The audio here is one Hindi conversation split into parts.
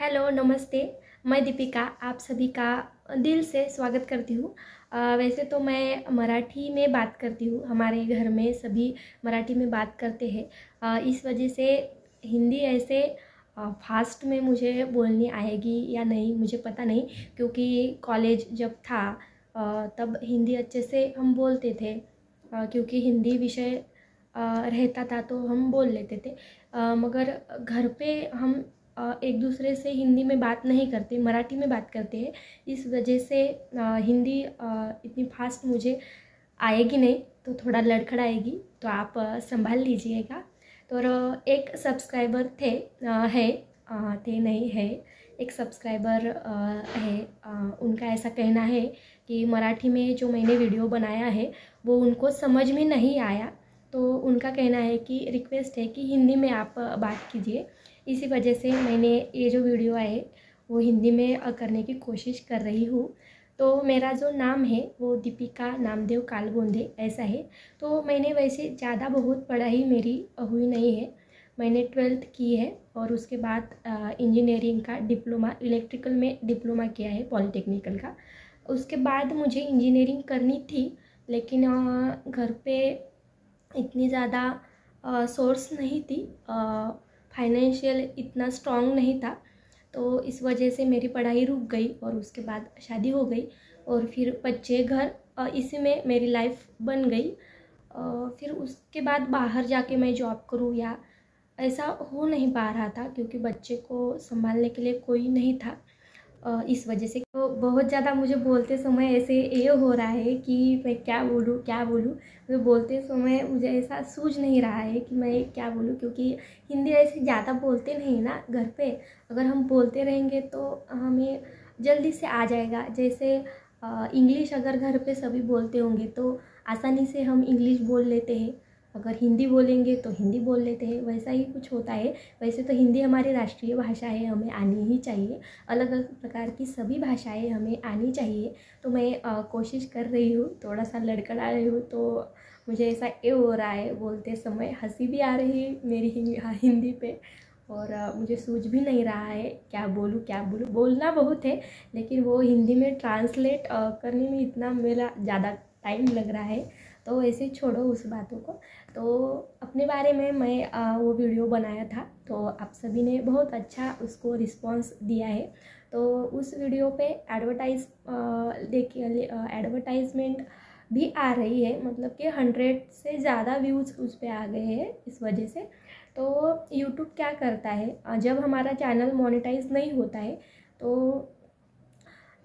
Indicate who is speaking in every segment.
Speaker 1: हेलो, नमस्ते। मैं दीपिका आप सभी का दिल से स्वागत करती हूँ। वैसे तो मैं मराठी में बात करती हूँ, हमारे घर में सभी मराठी में बात करते हैं। इस वजह से हिंदी ऐसे फास्ट में मुझे बोलनी आएगी या नहीं मुझे पता नहीं, क्योंकि कॉलेज जब था तब हिंदी अच्छे से हम बोलते थे। क्योंकि हिंदी विषय रहता था तो हम बोल लेते थे। मगर घर पे हम एक दूसरे से हिंदी में बात नहीं करते, मराठी में बात करते हैं। इस वजह से हिंदी इतनी फास्ट मुझे आएगी नहीं, तो थोड़ा लड़खड़ाएगी, तो आप संभाल लीजिएगा। तो एक सब्सक्राइबर थे है थे नहीं है एक सब्सक्राइबर है। उनका ऐसा कहना है कि मराठी में जो मैंने वीडियो बनाया है वो उनको समझ में नहीं आया, तो उनका कहना है कि रिक्वेस्ट है कि हिंदी में आप बात कीजिए। इसी वजह से मैंने ये जो वीडियो है वो हिंदी में करने की कोशिश कर रही हूँ। तो मेरा जो नाम है वो दीपिका नामदेव कालगोंदे ऐसा है। तो मैंने वैसे ज़्यादा बहुत पढ़ाई मेरी हुई नहीं है। मैंने 12th की है और उसके बाद इंजीनियरिंग का डिप्लोमा, इलेक्ट्रिकल में डिप्लोमा किया है, पॉलिटेक्निकल का। उसके बाद मुझे इंजीनियरिंग करनी थी, लेकिन घर पे इतनी ज़्यादा सोर्स नहीं थी, फाइनेंशियल इतना स्ट्रॉन्ग नहीं था, तो इस वजह से मेरी पढ़ाई रुक गई और उसके बाद शादी हो गई और फिर बच्चे घर, इसी में मेरी लाइफ बन गई। फिर उसके बाद बाहर जाके मैं जॉब करूँ या ऐसा हो नहीं पा रहा था, क्योंकि बच्चे को संभालने के लिए कोई नहीं था। इस वजह से तो बहुत ज़्यादा मुझे बोलते समय ऐसे ये हो रहा है कि मैं क्या बोलूँ क्या बोलूँ। मैं बोलते समय मुझे ऐसा सूझ नहीं रहा है कि मैं क्या बोलूँ, क्योंकि हिंदी ऐसे ज़्यादा बोलते नहीं ना घर पे। अगर हम बोलते रहेंगे तो हमें जल्दी से आ जाएगा। जैसे इंग्लिश अगर घर पे सभी बोलते होंगे तो आसानी से हम इंग्लिश बोल लेते हैं, अगर हिंदी बोलेंगे तो हिंदी बोल लेते हैं, वैसा ही कुछ होता है। वैसे तो हिंदी हमारी राष्ट्रीय भाषा है, हमें आनी ही चाहिए। अलग अलग प्रकार की सभी भाषाएं हमें आनी चाहिए। तो मैं कोशिश कर रही हूँ, थोड़ा सा लड़खड़ा रही हूँ, तो मुझे ऐसा ये हो रहा है, बोलते समय हंसी भी आ रही है मेरी हिंदी पे, और मुझे सूझ भी नहीं रहा है क्या बोलूँ क्या बोलूँ। बोलना बहुत है, लेकिन वो हिंदी में ट्रांसलेट करने में इतना मेरा ज़्यादा टाइम लग रहा है। तो ऐसे छोड़ो उस बातों को। तो अपने बारे में मैं वो वीडियो बनाया था, तो आप सभी ने बहुत अच्छा उसको रिस्पांस दिया है। तो उस वीडियो पे देखिए एडवर्टाइजमेंट भी आ रही है, मतलब कि 100 से ज़्यादा व्यूज़ उस पर आ गए हैं इस वजह से। तो यूट्यूब क्या करता है, जब हमारा चैनल मोनेटाइज नहीं होता है तो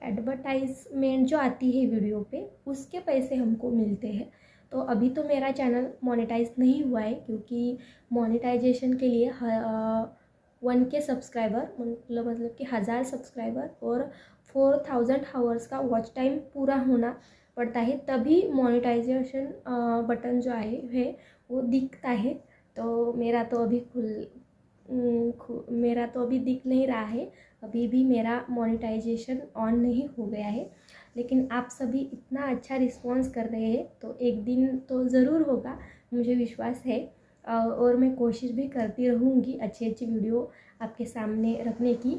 Speaker 1: एडवर्टाइजमेंट जो आती है वीडियो पे उसके पैसे हमको मिलते हैं। तो अभी तो मेरा चैनल मोनेटाइज नहीं हुआ है, क्योंकि मोनेटाइजेशन के लिए 1K सब्सक्राइबर, मतलब कि 1000 सब्सक्राइबर और 4000 आवर्स का वॉच टाइम पूरा होना पड़ता है, तभी मोनेटाइजेशन बटन जो है वो दिखता है। तो मेरा तो अभी दिख नहीं रहा है, अभी भी मेरा मोनेटाइजेशन ऑन नहीं हो गया है। लेकिन आप सभी इतना अच्छा रिस्पॉन्स कर रहे हैं तो एक दिन तो ज़रूर होगा, मुझे विश्वास है। और मैं कोशिश भी करती रहूँगी अच्छी अच्छी वीडियो आपके सामने रखने की।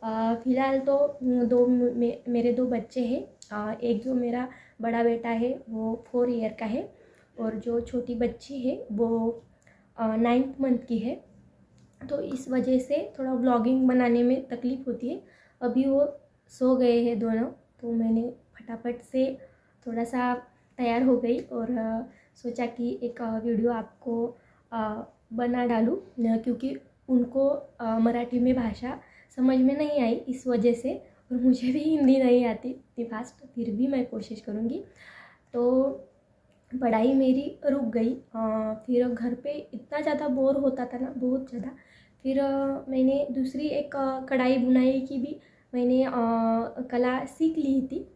Speaker 1: फ़िलहाल तो मेरे दो बच्चे हैं। एक जो मेरा बड़ा बेटा है वो 4 ईयर का है, और जो छोटी बच्ची है वो 9th मंथ की है। तो इस वजह से थोड़ा व्लॉगिंग बनाने में तकलीफ़ होती है। अभी वो सो गए हैं दोनों, तो मैंने फटाफट से थोड़ा सा तैयार हो गई और सोचा कि एक वीडियो आपको बना डालूं, क्योंकि उनको मराठी में भाषा समझ में नहीं आई इस वजह से, और मुझे भी हिंदी नहीं आती इतनी फास्ट, फिर भी मैं कोशिश करूँगी। तो पढ़ाई मेरी रुक गई। फिर घर पे इतना ज़्यादा बोर होता था ना, बहुत ज़्यादा। फिर मैंने दूसरी एक कढ़ाई बुनाई की भी मैंने कला सीख ली थी।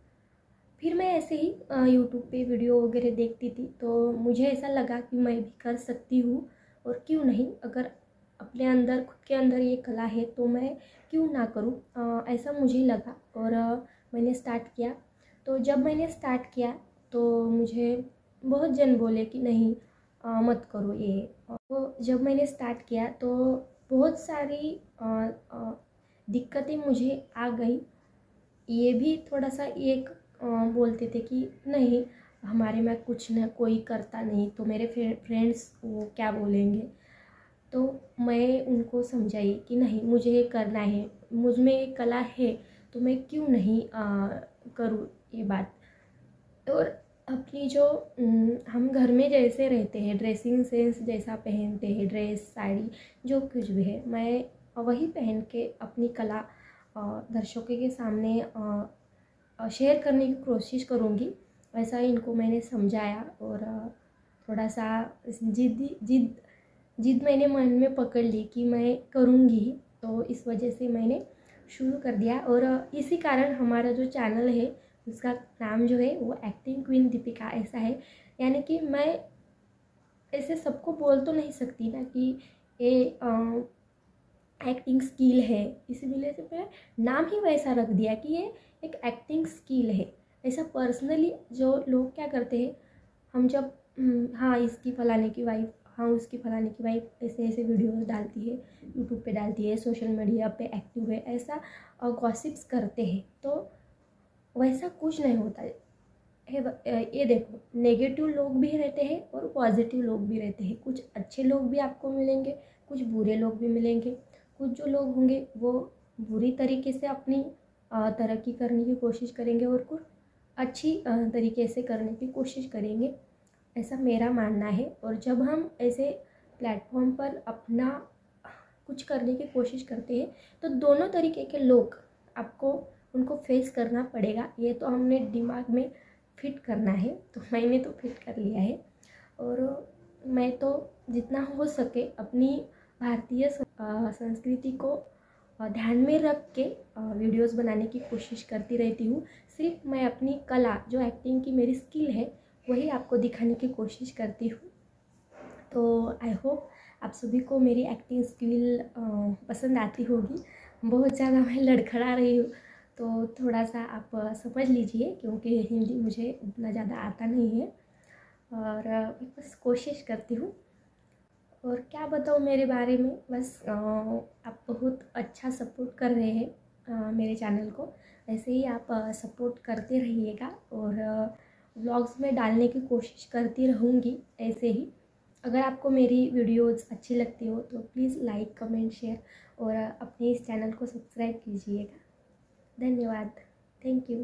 Speaker 1: फिर मैं ऐसे ही यूट्यूब पे वीडियो वगैरह देखती थी, तो मुझे ऐसा लगा कि मैं भी कर सकती हूँ, और क्यों नहीं, अगर अपने अंदर खुद के अंदर ये कला है तो मैं क्यों ना करूँ, ऐसा मुझे लगा और मैंने स्टार्ट किया। तो जब मैंने स्टार्ट किया तो मुझे बहुत जन बोले कि नहीं मत करो ये। तो जब मैंने स्टार्ट किया तो बहुत सारी दिक्कतें मुझे आ गई, ये भी थोड़ा सा एक बोलते थे कि नहीं हमारे में कुछ न कोई करता नहीं तो मेरे फ्रेंड्स वो क्या बोलेंगे। तो मैं उनको समझाई कि नहीं मुझे ये करना है, मुझ में एक कला है तो मैं क्यों नहीं करूँ ये बात। और अपनी जो हम घर में जैसे रहते हैं, ड्रेसिंग सेंस जैसा पहनते हैं, ड्रेस साड़ी जो कुछ भी है, मैं वही पहन के अपनी कला दर्शकों के सामने शेयर करने की कोशिश करूँगी। वैसा ही इनको मैंने समझाया और थोड़ा सा जिद जिद मैंने मन में पकड़ ली कि मैं करूँगी, तो इस वजह से मैंने शुरू कर दिया। और इसी कारण हमारा जो चैनल है उसका नाम जो है वो एक्टिंग क्वीन दीपिका ऐसा है। यानी कि मैं ऐसे सबको बोल तो नहीं सकती ना कि ये एक्टिंग स्किल है, इसी वजह से मैं नाम ही वैसा रख दिया कि ये एक एक्टिंग स्किल है। ऐसा पर्सनली जो लोग क्या करते हैं, हम जब हाँ इसकी फलाने की वाइफ, हाँ उसकी फलाने की वाइफ ऐसे ऐसे वीडियोस डालती है, यूट्यूब पे डालती है, सोशल मीडिया पे एक्टिव है, ऐसा गॉसिप्स करते हैं। तो वैसा कुछ नहीं होता है। ये देखो नेगेटिव लोग भी रहते हैं और पॉजिटिव लोग भी रहते हैं। कुछ अच्छे लोग भी आपको मिलेंगे, कुछ बुरे लोग भी मिलेंगे। कुछ जो लोग होंगे वो बुरी तरीके से अपनी तरक्की करने की कोशिश करेंगे और कुछ अच्छी तरीके से करने की कोशिश करेंगे, ऐसा मेरा मानना है। और जब हम ऐसे प्लेटफॉर्म पर अपना कुछ करने की कोशिश करते हैं तो दोनों तरीके के लोग आपको उनको फेस करना पड़ेगा। ये तो हमने दिमाग में फिट करना है, तो मैंने तो फिट कर लिया है। और मैं तो जितना हो सके अपनी भारतीय संस्कृति को ध्यान में रख के वीडियोस बनाने की कोशिश करती रहती हूँ। सिर्फ मैं अपनी कला जो एक्टिंग की मेरी स्किल है वही आपको दिखाने की कोशिश करती हूँ। तो आई होप आप सभी को मेरी एक्टिंग स्किल पसंद आती होगी। बहुत ज़्यादा मैं लड़खड़ा रही हूँ तो थोड़ा सा आप समझ लीजिए, क्योंकि हिंदी मुझे उतना ज़्यादा आता नहीं है और बस कोशिश करती हूँ। और क्या बताऊँ मेरे बारे में, बस आप बहुत अच्छा सपोर्ट कर रहे हैं मेरे चैनल को, ऐसे ही आप सपोर्ट करते रहिएगा। और व्लॉग्स में डालने की कोशिश करती रहूँगी ऐसे ही। अगर आपको मेरी वीडियोस अच्छी लगती हो तो प्लीज़ लाइक कमेंट शेयर और अपने इस चैनल को सब्सक्राइब कीजिएगा। धन्यवाद। Thank you.